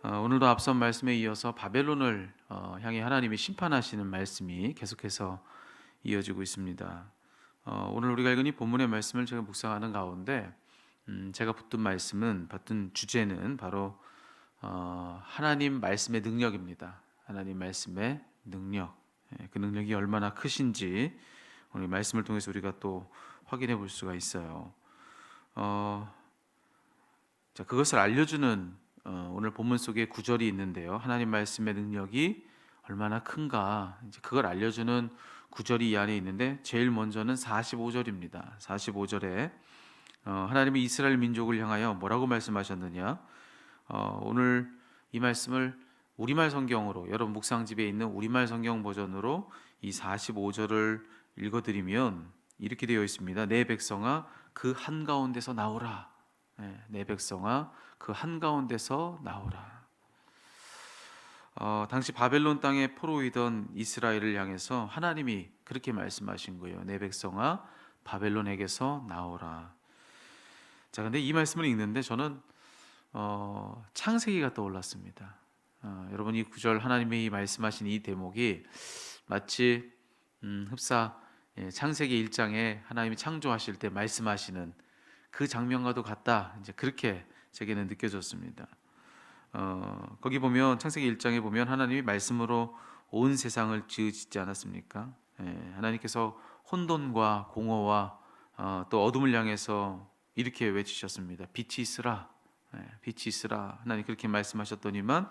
오늘도 앞선 말씀에 이어서 바벨론을 향해 하나님이 심판하시는 말씀이 계속해서 이어지고 있습니다. 오늘 우리가 읽은 이 본문의 말씀을 제가 묵상하는 가운데 제가 붙든 주제는 바로 하나님 말씀의 능력입니다. 하나님 말씀의 능력, 그 능력이 얼마나 크신지 오늘 말씀을 통해서 우리가 또 확인해 볼 수가 있어요. 그것을 알려주는 오늘 본문 속에 구절이 있는데요. 하나님 말씀의 능력이 얼마나 큰가, 이제 그걸 알려주는 구절이 이 안에 있는데 제일 먼저는 45절입니다. 45절에 하나님이 이스라엘 민족을 향하여 뭐라고 말씀하셨느냐? 오늘 이 말씀을 우리말 성경으로, 여러분 묵상집에 있는 우리말 성경 버전으로 이 45절을 읽어드리면 이렇게 되어 있습니다. 내 백성아 그 한가운데서 나오라. 내 백성아 그 한가운데서 나오라. 당시 바벨론 땅에 포로이던 이스라엘을 향해서 하나님이 그렇게 말씀하신 거예요. 내 백성아 바벨론에게서 나오라. 자, 근데 이 말씀을 읽는데 저는 창세기가 떠올랐습니다. 여러분 이 구절 하나님이 말씀하신 이 대목이 마치 흡사 창세기 1장에 하나님이 창조하실 때 말씀하시는 그 장면과도 같다. 이제 그렇게 제게는 느껴졌습니다. 거기 보면 창세기 1장에 보면 하나님이 말씀으로 온 세상을 지으시지 않았습니까? 하나님께서 혼돈과 공허와 또 어둠을 향해서 이렇게 외치셨습니다. 빛이 있으라. 빛이 있으라. 하나님 그렇게 말씀하셨더니만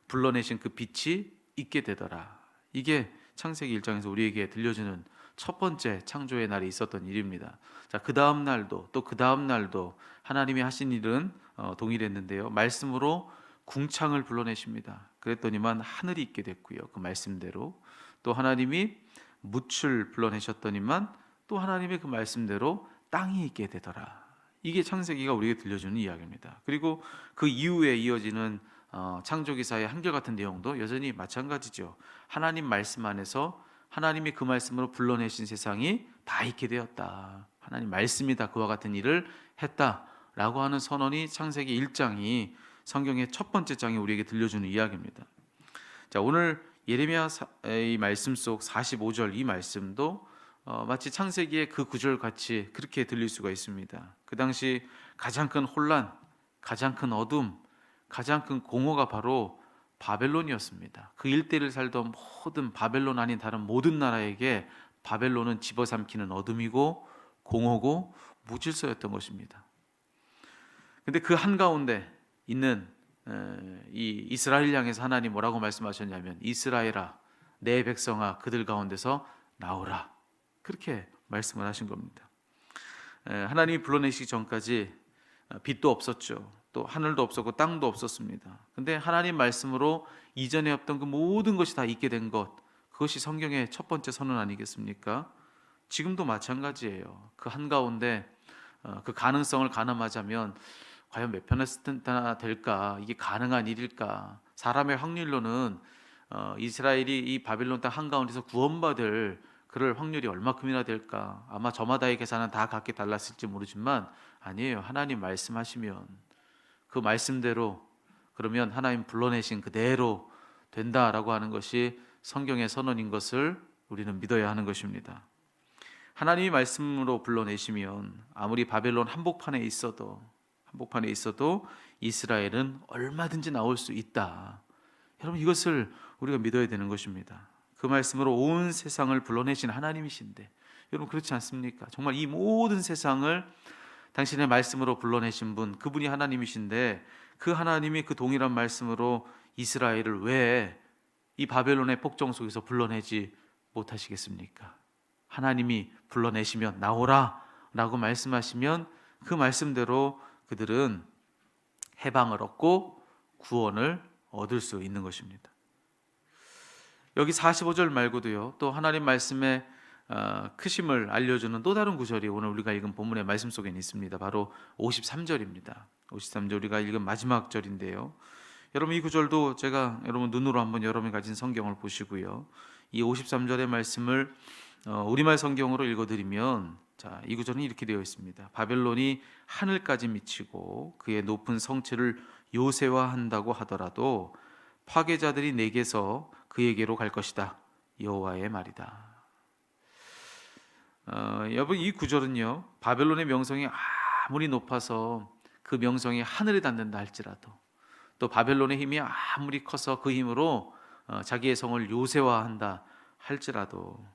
불러내신 그 빛이 있게 되더라. 이게 창세기 1장에서 우리에게 들려주는 첫 번째 창조의 날이 있었던 일입니다. 자, 그 다음 날도 또 그 다음 날도 하나님이 하신 일은 동일했는데요. 말씀으로 궁창을 불러내십니다. 그랬더니만 하늘이 있게 됐고요. 그 말씀대로 또 하나님이 묻을 불러내셨더니만 또 하나님의 그 말씀대로 땅이 있게 되더라. 이게 창세기가 우리에게 들려주는 이야기입니다. 그리고 그 이후에 이어지는 창조기사의 한결같은 내용도 여전히 마찬가지죠. 하나님 말씀 안에서 하나님이 그 말씀으로 불러내신 세상이 다 있게 되었다. 하나님 말씀이 다 그와 같은 일을 했다라고 하는 선언이 창세기 1장이 성경의 첫 번째 장이 우리에게 들려주는 이야기입니다. 자, 오늘 예레미야의 말씀 속 45절 이 말씀도 마치 창세기의 그 구절 같이 그렇게 들릴 수가 있습니다. 그 당시 가장 큰 혼란, 가장 큰 어둠, 가장 큰 공허가 바로 바벨론이었습니다. 그 일대를 살던 모든 바벨론 아닌 다른 모든 나라에게 바벨론은 집어삼키는 어둠이고 공허고 무질서였던 것입니다. 근데 그 한가운데 있는 이 이스라엘 향해서 하나님 뭐라고 말씀하셨냐면 이스라엘아 내 백성아 그들 가운데서 나오라. 그렇게 말씀을 하신 겁니다. 하나님이 불러내시기 전까지 빛도 없었죠. 또 하늘도 없었고 땅도 없었습니다. 근데 하나님 말씀으로 이전에 없던 그 모든 것이 다 있게 된 것, 그것이 성경의 첫 번째 선언 아니겠습니까? 지금도 마찬가지예요. 그 한가운데 그 가능성을 가늠하자면 과연 몇 퍼센트나 될까? 이게 가능한 일일까? 사람의 확률로는 이스라엘이 이 바빌론 땅 한가운데서 구원받을 그럴 확률이 얼마큼이나 될까? 아마 저마다의 계산은 다 각기 달랐을지 모르지만 아니에요. 하나님 말씀하시면 그 말씀대로 그러면 하나님 불러내신 그대로 된다라고 하는 것이 성경의 선언인 것을 우리는 믿어야 하는 것입니다. 하나님이 말씀으로 불러내시면 아무리 바벨론 한복판에 있어도 이스라엘은 얼마든지 나올 수 있다. 여러분 이것을 우리가 믿어야 되는 것입니다. 그 말씀으로 온 세상을 불러내신 하나님이신데 여러분 그렇지 않습니까? 정말 이 모든 세상을 당신의 말씀으로 불러내신 분, 그분이 하나님이신데 그 하나님이 그 동일한 말씀으로 이스라엘을 왜 이 바벨론의 폭정 속에서 불러내지 못하시겠습니까? 하나님이 불러내시면 나오라 라고 말씀하시면 그 말씀대로 그들은 해방을 얻고 구원을 얻을 수 있는 것입니다. 여기 45절 말고도요, 또 하나님 말씀의 크심을 알려주는 또 다른 구절이 오늘 우리가 읽은 본문의 말씀 속에 있습니다. 바로 53절입니다. 53절 우리가 읽은 마지막 절인데요. 여러분 이 구절도 제가 여러분 눈으로 한번 여러분이 가진 성경을 보시고요. 이 53절의 말씀을 우리말 성경으로 읽어드리면 자, 이 구절은 이렇게 되어 있습니다. 바벨론이 하늘까지 미치고 그의 높은 성체를 요새화한다고 하더라도 파괴자들이 내게서 그에게로 갈 것이다. 여호와의 말이다. 여러분, 이 구절은요, 바벨론의 명성이 아무리 높아서 그 명성이 하늘에 닿는다 할지라도, 또 바벨론의 힘이 아무리 커서 그 힘으로 자기의 성을 요새화한다 할지라도,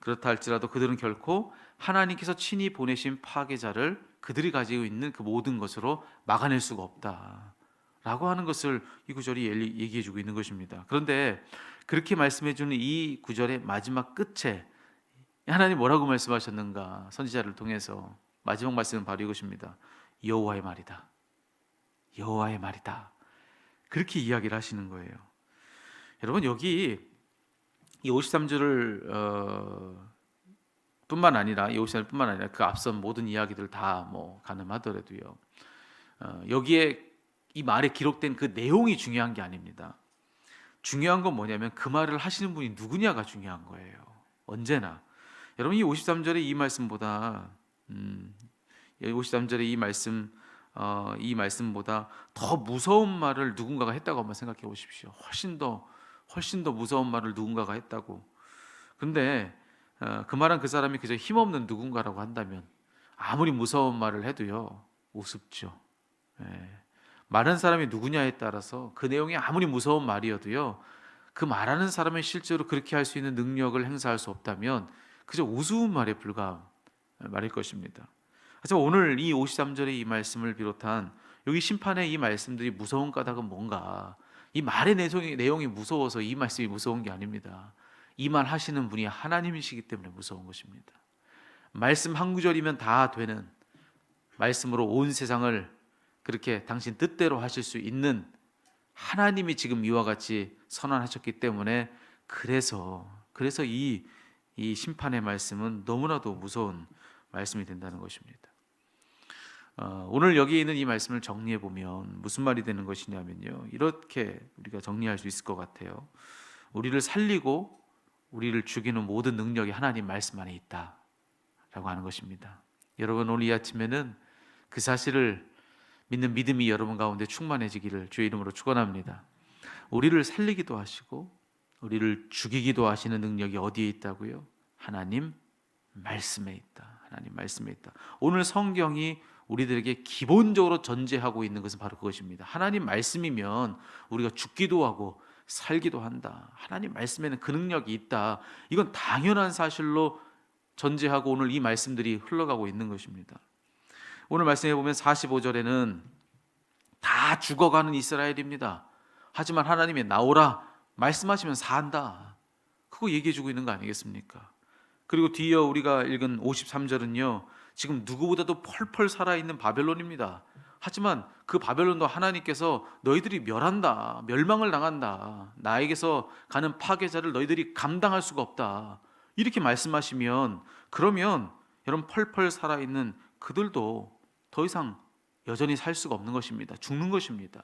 그렇다 할지라도 그들은 결코 하나님께서 친히 보내신 파괴자를 그들이 가지고 있는 그 모든 것으로 막아낼 수가 없다 라고 하는 것을 이 구절이 얘기해 주고 있는 것입니다. 그런데 그렇게 말씀해 주는 이 구절의 마지막 끝에 하나님 뭐라고 말씀하셨는가? 선지자를 통해서 마지막 말씀은 바로 이것입니다. 여호와의 말이다. 여호와의 말이다. 그렇게 이야기를 하시는 거예요. 여러분, 여기 이 53절을 뿐만 아니라 이 53절뿐만 아니라 그 앞선 모든 이야기들 다 뭐 가늠하더라도요, 여기에 이 말에 기록된 그 내용이 중요한 게 아닙니다. 중요한 건 뭐냐면 그 말을 하시는 분이 누구냐가 중요한 거예요. 언제나 여러분, 이 53절의 이 말씀보다 53절의 이 말씀보다 더 무서운 말을 누군가가 했다고 한번 생각해 보십시오. 훨씬 더 무서운 말을 누군가가 했다고. 근데 그 말은 그 사람이 그저 힘없는 누군가라고 한다면 아무리 무서운 말을 해도요, 우습죠. 말하는 사람이 누구냐에 따라서 그 내용이 아무리 무서운 말이어도요, 그 말하는 사람이 실제로 그렇게 할 수 있는 능력을 행사할 수 없다면 그저 우스운 말에 불과한 말일 것입니다. 그래서 오늘 이 53절의 이 말씀을 비롯한 여기 심판의 이 말씀들이 무서운 까닭은 뭔가, 이 말의 내용이 무서워서 이 말씀이 무서운 게 아닙니다. 이 말 하시는 분이 하나님이시기 때문에 무서운 것입니다. 말씀 한 구절이면 다 되는, 말씀으로 온 세상을 그렇게 당신 뜻대로 하실 수 있는 하나님이 지금 이와 같이 선언하셨기 때문에 그래서 이 심판의 말씀은 너무나도 무서운 말씀이 된다는 것입니다. 오늘 여기 있는 이 말씀을 정리해 보면 무슨 말이 되는 것이냐면요, 이렇게 우리가 정리할 수 있을 것 같아요. 우리를 살리고 우리를 죽이는 모든 능력이 하나님 말씀 안에 있다라고 하는 것입니다. 여러분, 오늘 이 아침에는 그 사실을 믿는 믿음이 여러분 가운데 충만해지기를 주의 이름으로 축원합니다. 우리를 살리기도 하시고 우리를 죽이기도 하시는 능력이 어디에 있다고요? 하나님 말씀에 있다. 하나님 말씀에 있다. 오늘 성경이 우리들에게 기본적으로 전제하고 있는 것은 바로 그것입니다. 하나님 말씀이면 우리가 죽기도 하고 살기도 한다. 하나님 말씀에는 그 능력이 있다. 이건 당연한 사실로 전제하고 오늘 이 말씀들이 흘러가고 있는 것입니다. 오늘 말씀해 보면 45절에는 다 죽어가는 이스라엘입니다. 하지만 하나님이 나오라 말씀하시면 산다. 그거 얘기해 주고 있는 거 아니겠습니까? 그리고 뒤이어 우리가 읽은 53절은요, 지금 누구보다도 펄펄 살아있는 바벨론입니다. 하지만 그 바벨론도 하나님께서 너희들이 멸망을 당한다. 나에게서 가는 파괴자를 너희들이 감당할 수가 없다. 이렇게 말씀하시면, 그러면 여러분, 펄펄 살아있는 그들도 더 이상 여전히 살 수가 없는 것입니다. 죽는 것입니다.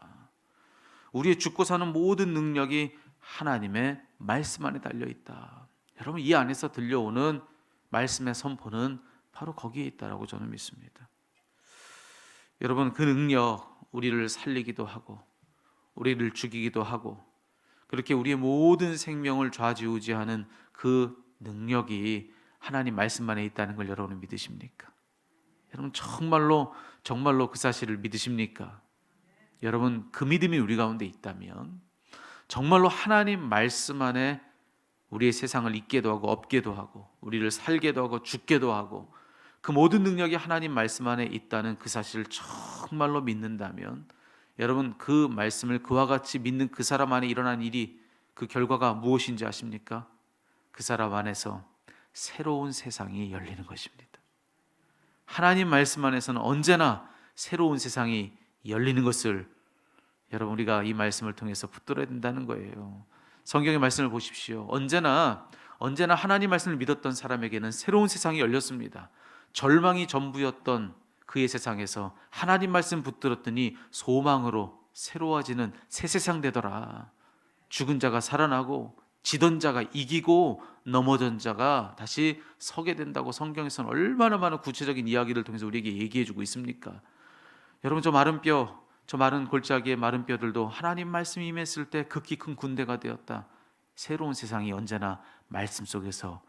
우리의 죽고 사는 모든 능력이 하나님의 말씀 안에 달려있다. 여러분, 이 안에서 들려오는 말씀의 선포는 바로 거기에 있다라고 저는 믿습니다. 여러분, 그 능력, 우리를 살리기도 하고 우리를 죽이기도 하고 그렇게 우리의 모든 생명을 좌지우지하는 그 능력이 하나님 말씀 안에 있다는 걸 여러분은 믿으십니까? 여러분, 정말로 그 사실을 믿으십니까? 여러분, 그 믿음이 우리 가운데 있다면 정말로 하나님 말씀 안에 우리의 세상을 있게도 하고 없게도 하고 우리를 살게도 하고 죽게도 하고 그 모든 능력이 하나님 말씀 안에 있다는 그 사실을 정말로 믿는다면 여러분, 그 말씀을 그와 같이 믿는 그 사람 안에 일어난 일이, 그 결과가 무엇인지 아십니까? 그 사람 안에서 새로운 세상이 열리는 것입니다. 하나님 말씀 안에서는 언제나 새로운 세상이 열리는 것을 여러분, 우리가 이 말씀을 통해서 붙들어야 된다는 거예요. 성경의 말씀을 보십시오. 언제나 하나님 말씀을 믿었던 사람에게는 새로운 세상이 열렸습니다. 절망이 전부였던 그의 세상에서 하나님 말씀 붙들었더니 소망으로 새로워지는 새 세상 되더라. 죽은 자가 살아나고 지던 자가 이기고 넘어진 자가 다시 서게 된다고 성경에서는 얼마나 많은 구체적인 이야기를 통해서 우리에게 얘기해 주고 있습니까? 여러분, 저 마른 뼈, 저 마른 골짜기의 마른 뼈들도 하나님 말씀이 임했을 때 극히 큰 군대가 되었다. 새로운 세상이 언제나 말씀 속에서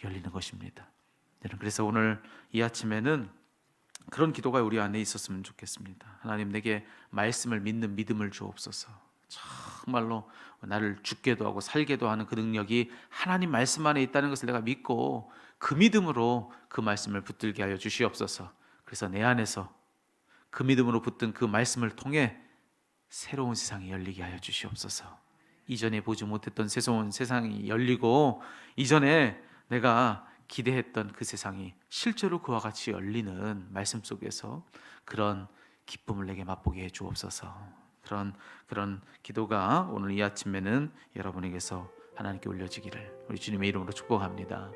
열리는 것입니다. 그래서 오늘 이 아침에는 그런 기도가 우리 안에 있었으면 좋겠습니다. 하나님, 내게 말씀을 믿는 믿음을 주옵소서. 정말로 나를 죽게도 하고 살게도 하는 그 능력이 하나님 말씀 안에 있다는 것을 내가 믿고 그 믿음으로 그 말씀을 붙들게 하여 주시옵소서. 그래서 내 안에서 그 믿음으로 붙든 그 말씀을 통해 새로운 세상이 열리게 하여 주시옵소서. 이전에 보지 못했던 새로운 세상이 열리고 이전에 내가 기대했던 그 세상이 실제로 그와 같이 열리는 말씀 속에서 그런 기쁨을 내게 맛보게 해 주옵소서. 그런 기도가 오늘 이 아침에는 여러분에게서 하나님께 올려지기를 우리 주님의 이름으로 축복합니다.